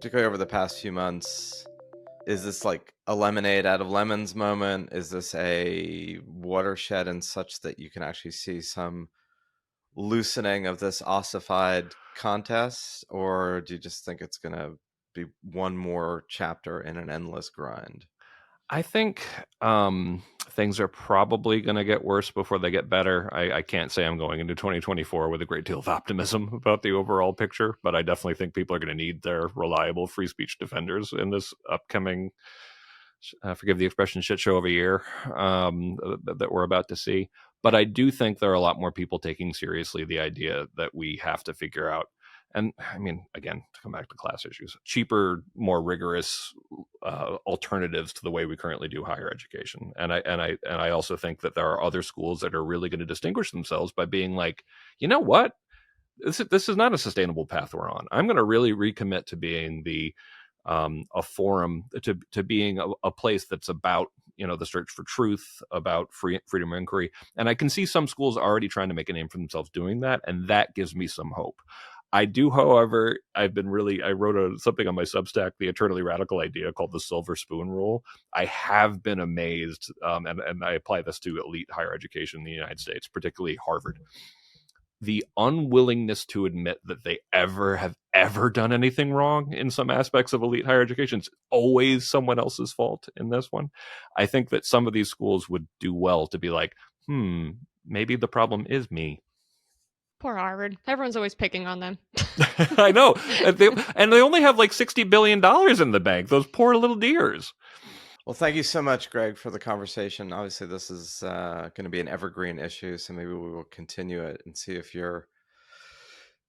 particularly over the past few months, is this like a lemonade out of lemons moment? Is this a watershed and such that you can actually see some loosening of this ossified contest? Or do you just think it's going to be one more chapter in an endless grind? I think things are probably going to get worse before they get better. I can't say I'm going into 2024 with a great deal of optimism about the overall picture, but I definitely think people are going to need their reliable free speech defenders in this upcoming, forgive the expression, shit show of a year that we're about to see. But I do think there are a lot more people taking seriously the idea that we have to figure out. And I mean, again, to come back to class issues, cheaper, more rigorous alternatives to the way we currently do higher education. And I also think that there are other schools that are really going to distinguish themselves by being like, you know what, this is not a sustainable path we're on. I'm going to really recommit to being a forum, to being a place that's about the search for truth, about freedom of inquiry. And I can see some schools already trying to make a name for themselves doing that, and that gives me some hope. I do, however, I wrote something on my Substack, the eternally radical idea called the silver spoon rule. I have been amazed, and I apply this to elite higher education in the United States, particularly Harvard. The unwillingness to admit that they have ever done anything wrong in some aspects of elite higher education. It's always someone else's fault in this one. I think that some of these schools would do well to be like, maybe the problem is me. Poor Harvard. Everyone's always picking on them. I know. And they only have like $60 billion in the bank. Those poor little dears. Well, thank you so much, Greg, for the conversation. Obviously, this is going to be an evergreen issue, so maybe we will continue it and see if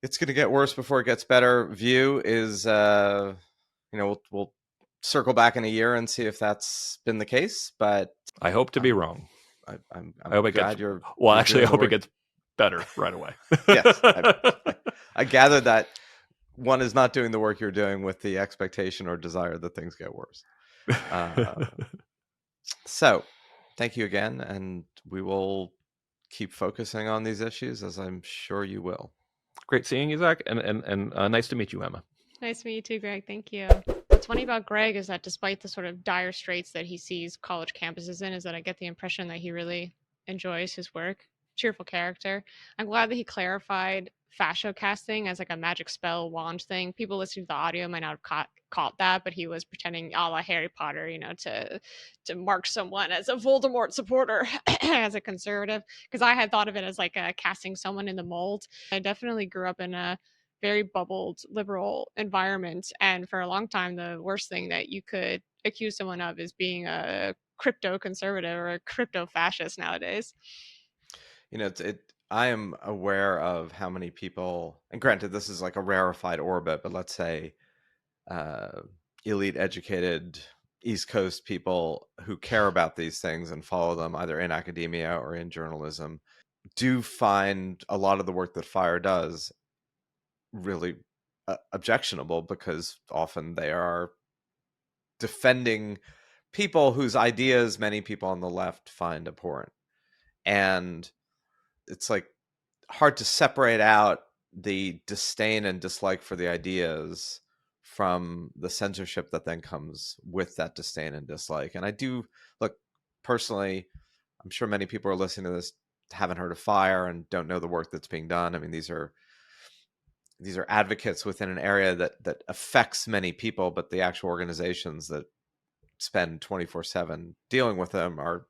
it's going to get worse before it gets better. View is, we'll circle back in a year and see if that's been the case. But I hope to be wrong. I'm I hope it glad gets you're. well. You're actually, I hope it gets better right away. Yes, I gather that one is not doing the work you're doing with the expectation or desire that things get worse. So, thank you again, and we will keep focusing on these issues, as I'm sure you will. Great seeing you, Zach, and nice to meet you, Emma. Nice to meet you too, Greg. Thank you. What's funny about Greg is that despite the sort of dire straits that he sees college campuses in, is that I get the impression that he really enjoys his work. Cheerful character. I'm glad that he clarified fascio casting as like a magic spell wand thing. People listening to the audio might not have caught that, but he was pretending a la Harry Potter, to mark someone as a Voldemort supporter as a conservative. Because I had thought of it as like casting someone in the mold. I definitely grew up in a very bubbled liberal environment. And for a long time, the worst thing that you could accuse someone of is being a crypto conservative or a crypto fascist nowadays. I am aware of how many people, and granted, this is like a rarefied orbit, but let's say elite educated East Coast people who care about these things and follow them either in academia or in journalism do find a lot of the work that FIRE does really objectionable, because often they are defending people whose ideas many people on the left find abhorrent. And it's like hard to separate out the disdain and dislike for the ideas from the censorship that then comes with that disdain and dislike. And I do look personally, I'm sure many people are listening to this haven't heard of FIRE and don't know the work that's being done. I mean, these are advocates within an area that affects many people, but the actual organizations that spend 24/7 dealing with them are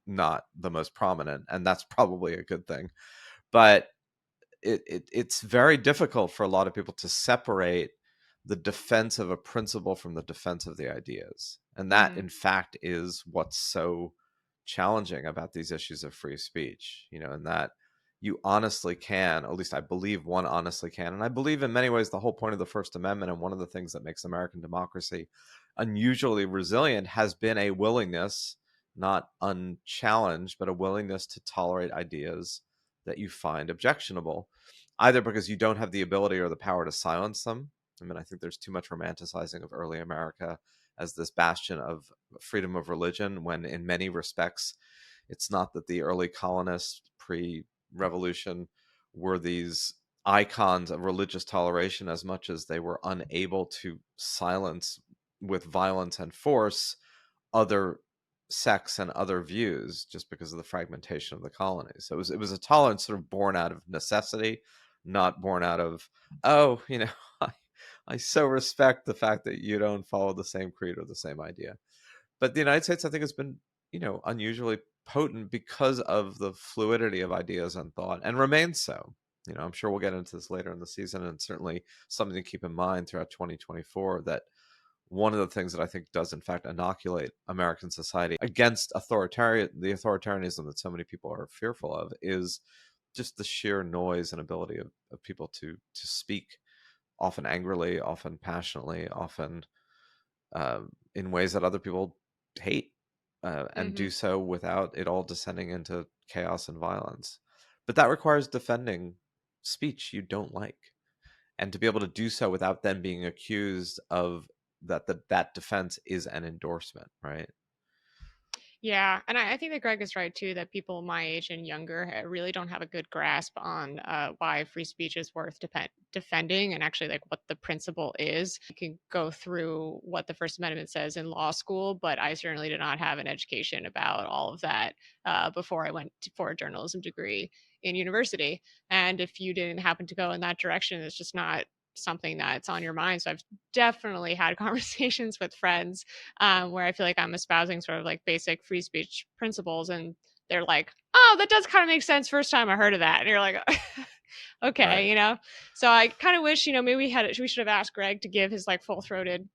not the most prominent, and that's probably a good thing. But it's very difficult for a lot of people to separate the defense of a principle from the defense of the ideas. And that, in fact, is what's so challenging about these issues of free speech, and that you honestly can, at least I believe one honestly can. And I believe in many ways the whole point of the First Amendment, and one of the things that makes American democracy unusually resilient, has been a willingness, not unchallenged, but a willingness to tolerate ideas that you find objectionable, either because you don't have the ability or the power to silence them. I mean, I think there's too much romanticizing of early America as this bastion of freedom of religion, when in many respects, it's not that the early colonists pre-revolution were these icons of religious toleration as much as they were unable to silence with violence and force other sects and other views just because of the fragmentation of the colonies. So it was a tolerance sort of born out of necessity, not born out of, oh, I so respect the fact that you don't follow the same creed or the same idea. But the United States, I think, has been, unusually potent because of the fluidity of ideas and thought, and remains so. I'm sure we'll get into this later in the season, and certainly something to keep in mind throughout 2024, that one of the things that I think does in fact inoculate American society against the authoritarianism that so many people are fearful of, is just the sheer noise and ability of people to speak, often angrily, often passionately, often in ways that other people hate, and do so without it all descending into chaos and violence. But that requires defending speech you don't like, and to be able to do so without then being accused of that defense is an endorsement, right? Yeah, and I think that Greg is right too, that people my age and younger really don't have a good grasp on why free speech is worth defending, and actually like what the principle is. You can go through what the First Amendment says in law school, but I certainly did not have an education about all of that before I went for a journalism degree in university. And if you didn't happen to go in that direction, it's just not something that's on your mind. So I've definitely had conversations with friends where I feel like I'm espousing sort of like basic free speech principles, and they're like, "Oh, that does kind of make sense. First time I heard of that," and you're like, "Okay, Right. So I kind of wish, maybe we should have asked Greg to give his like full throated,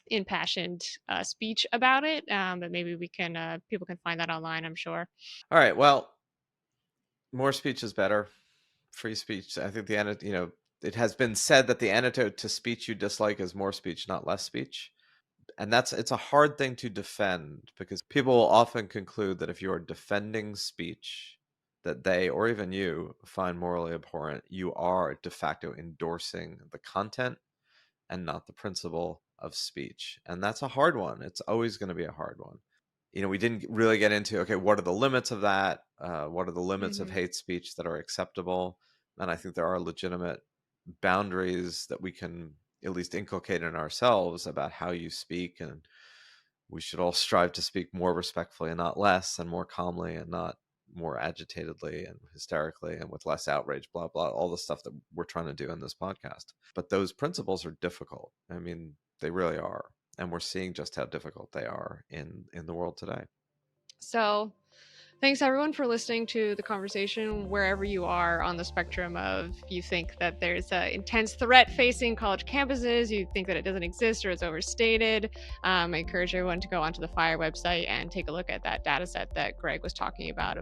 impassioned speech about it, but maybe we can people can find that online, I'm sure. All right. Well, more speech is better. Free speech. I think it has been said that the antidote to speech you dislike is more speech, not less speech. And it's a hard thing to defend, because people will often conclude that if you are defending speech that they, or even you, find morally abhorrent, you are de facto endorsing the content and not the principle of speech. And that's a hard one. It's always going to be a hard one. We didn't really get into, okay, what are the limits of that? What are the limits of hate speech that are acceptable? And I think there are legitimate boundaries that we can at least inculcate in ourselves about how you speak. And we should all strive to speak more respectfully and not less, and more calmly and not more agitatedly and hysterically, and with less outrage, blah, blah, all the stuff that we're trying to do in this podcast. But those principles are difficult. I mean, they really are. And we're seeing just how difficult they are in the world today. So thanks everyone for listening to the conversation, wherever you are on the spectrum of, you think that there's an intense threat facing college campuses, you think that it doesn't exist or it's overstated. I encourage everyone to go onto the FIRE website and take a look at that data set that Greg was talking about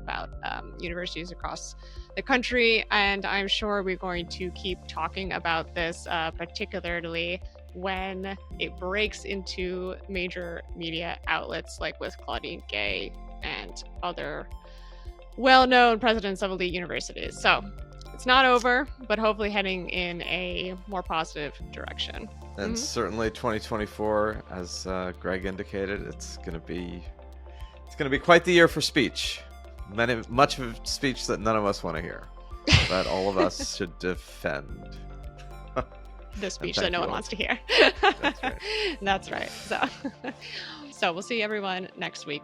universities across the country. And I'm sure we're going to keep talking about this, particularly when it breaks into major media outlets, like with Claudine Gay and other well-known presidents of elite universities. So it's not over, but hopefully heading in a more positive direction. And certainly 2024, as Greg indicated, it's going to be quite the year for speech. Much of speech that none of us want to hear, but all of us should defend. The speech that no one wants to hear. That's right. That's right. So we'll see everyone next week.